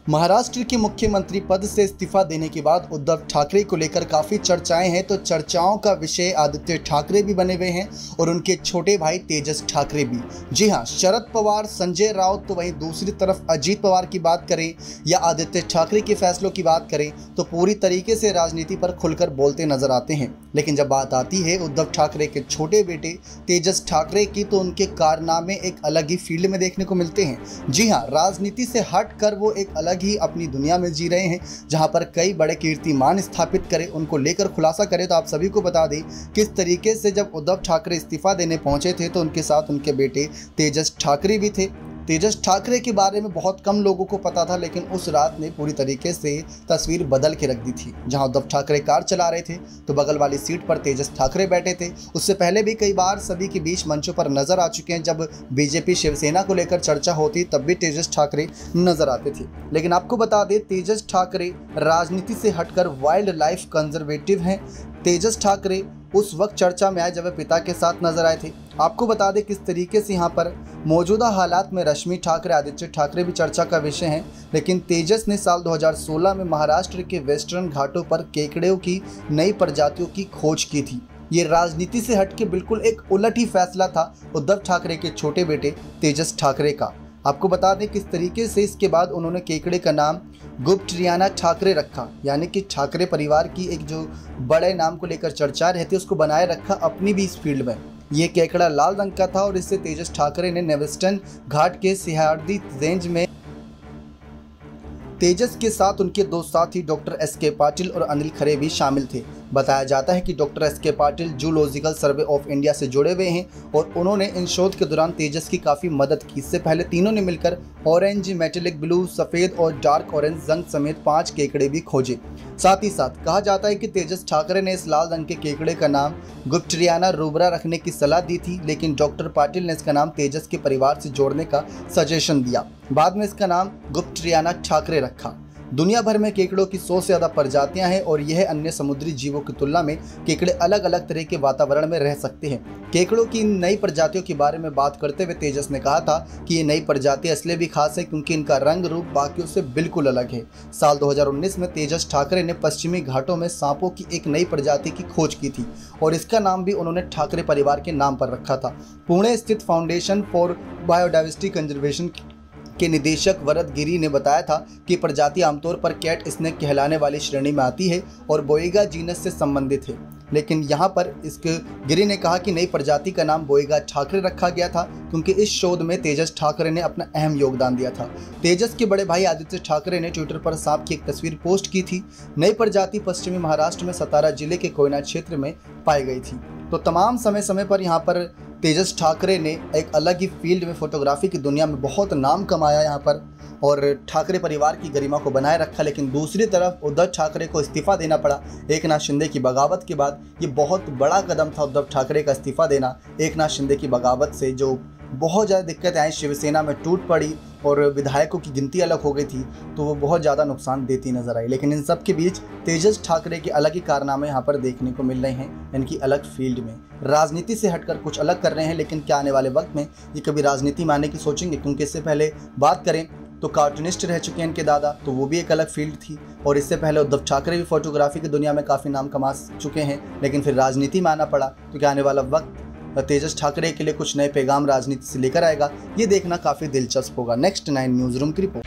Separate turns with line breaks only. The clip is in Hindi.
महाराष्ट्र के मुख्यमंत्री पद से इस्तीफा देने के बाद उद्धव ठाकरे को लेकर काफ़ी चर्चाएं हैं। तो चर्चाओं का विषय आदित्य ठाकरे भी बने हुए हैं और उनके छोटे भाई तेजस ठाकरे भी। जी हां, शरद पवार, संजय राउत, तो वहीं दूसरी तरफ अजीत पवार की बात करें या आदित्य ठाकरे के फैसलों की बात करें तो पूरी तरीके से राजनीति पर खुलकर बोलते नजर आते हैं। लेकिन जब बात आती है उद्धव ठाकरे के छोटे बेटे तेजस ठाकरे की तो उनके कारनामे एक अलग ही फील्ड में देखने को मिलते हैं। जी हाँ, राजनीति से हट कर वो एक अलग ही अपनी दुनिया में जी रहे हैं, जहां पर कई बड़े कीर्तिमान स्थापित करें, उनको लेकर खुलासा करें तो आप सभी को बता दें किस तरीके से जब उद्धव ठाकरे इस्तीफा देने पहुंचे थे तो उनके साथ उनके बेटे तेजस ठाकरे भी थे। तेजस ठाकरे के बारे में बहुत कम लोगों को पता था, लेकिन उस रात ने पूरी तरीके से तस्वीर बदल के रख दी थी। जहां उद्धव ठाकरे कार चला रहे थे तो बगल वाली सीट पर तेजस ठाकरे बैठे थे। उससे पहले भी कई बार सभी के बीच मंचों पर नजर आ चुके हैं। जब बीजेपी शिवसेना को लेकर चर्चा होती तब भी तेजस ठाकरे नजर आते थे। लेकिन आपको बता दें, तेजस ठाकरे राजनीति से हटकर वाइल्ड लाइफ कंजर्वेटिव हैं। तेजस ठाकरे उस वक्त चर्चा में आए जब वे पिता के साथ नजर आए थे। आपको बता दें किस तरीके से यहाँ पर मौजूदा हालात में रश्मि ठाकरे, आदित्य ठाकरे भी चर्चा का विषय हैं। लेकिन तेजस ने साल 2016 में महाराष्ट्र के वेस्टर्न घाटों पर केकड़ों की नई प्रजातियों की खोज की थी। ये राजनीति से हटके बिल्कुल एक उलट ही फैसला था उद्धव ठाकरे के छोटे बेटे तेजस ठाकरे का। आपको बता दें किस तरीके से इसके बाद उन्होंने केकड़े का नाम गुप्तरियाना ठाकरे रखा, यानी कि ठाकरे परिवार की एक जो बड़े नाम को लेकर चर्चा रहती है उसको बनाए रखा अपनी भी इस फील्ड में। ये केकड़ा लाल रंग का था और इससे तेजस ठाकरे ने वेस्टर्न घाट के सिहारदी रेंज में तेजस के साथ उनके दो साथी डॉक्टर एस.के. पाटिल और अनिल खरे भी शामिल थे। बताया जाता है कि doctor S K. Patil zoological survey of India से जुड़े हुए हैं और उन्होंने इन शोध के दौरान तेजस की काफ़ी मदद की। इससे पहले तीनों ने मिलकर ऑरेंज, मेटेलिक ब्लू, सफ़ेद और डार्क ऑरेंज रंग समेत 5 केकड़े भी खोजे। साथ ही साथ कहा जाता है कि तेजस ठाकरे ने इस लाल रंग के केकड़े का नाम गुप्तरियाना रूबरा रखने की सलाह दी थी, लेकिन डॉक्टर पाटिल ने इसका नाम तेजस के परिवार से जोड़ने का सजेशन दिया। बाद में इसका नाम गुप्तरियाना ठाकरे रखा। दुनिया भर में केकड़ों की 100 से ज़्यादा प्रजातियां हैं और यह अन्य समुद्री जीवों की तुलना में केकड़े अलग अलग तरह के वातावरण में रह सकते हैं। केकड़ों की नई प्रजातियों के बारे में बात करते हुए तेजस ने कहा था कि ये नई प्रजातियां इसलिए भी खास है क्योंकि इनका रंग रूप बाकियों से बिल्कुल अलग है। साल 2019 में तेजस ठाकरे ने पश्चिमी घाटों में सांपों की एक नई प्रजाति की खोज की थी और इसका नाम भी उन्होंने ठाकरे परिवार के नाम पर रखा था। पुणे स्थित फाउंडेशन फॉर बायोडाइवर्सिटी कंजर्वेशन के निदेशक वरद गिरी ने बताया था कि प्रजाति आमतौर पर कैट स्नेक कहलाने वाली श्रेणी में आती है और बोएगा जीनस से संबंधित है। लेकिन यहाँ पर इसके गिरी ने कहा कि नई प्रजाति का नाम बोएगा ठाकरे रखा गया था क्योंकि इस शोध में तेजस ठाकरे ने अपना अहम योगदान दिया था। तेजस के बड़े भाई आदित्य ठाकरे ने ट्विटर पर सांप की एक तस्वीर पोस्ट की थी। नई प्रजाति पश्चिमी महाराष्ट्र में सतारा जिले के कोयना क्षेत्र में पाई गई थी। तो तमाम समय समय पर यहाँ पर तेजस ठाकरे ने एक अलग ही फील्ड में फोटोग्राफी की दुनिया में बहुत नाम कमाया यहाँ पर और ठाकरे परिवार की गरिमा को बनाए रखा। लेकिन दूसरी तरफ उद्धव ठाकरे को इस्तीफा देना पड़ा एकनाथ शिंदे की बगावत के बाद। ये बहुत बड़ा कदम था उद्धव ठाकरे का इस्तीफा देना। एकनाथ शिंदे की बगावत से जो बहुत ज़्यादा दिक्कतें आई, शिवसेना में टूट पड़ी और विधायकों की गिनती अलग हो गई थी, तो वो बहुत ज़्यादा नुकसान देती नजर आई। लेकिन इन सब के बीच तेजस ठाकरे के अलग ही कारनामे यहाँ पर देखने को मिल रहे हैं। इनकी अलग फील्ड में राजनीति से हटकर कुछ अलग कर रहे हैं। लेकिन क्या आने वाले वक्त में ये कभी राजनीति में आने की सोचेंगे? क्योंकि इससे पहले बात करें तो कार्टूनिस्ट रह चुके हैं इनके दादा, तो वो भी एक अलग फील्ड थी। और इससे पहले उद्धव ठाकरे भी फोटोग्राफी की दुनिया में काफ़ी नाम कमा चुके हैं, लेकिन फिर राजनीति में आना पड़ा। तो क्या आने वाला वक्त तेजस ठाकरे के लिए कुछ नए पैगाम राजनीति से लेकर आएगा? ये देखना काफ़ी दिलचस्प होगा। नेक्स्ट 9 न्यूज़ रूम की रिपोर्ट।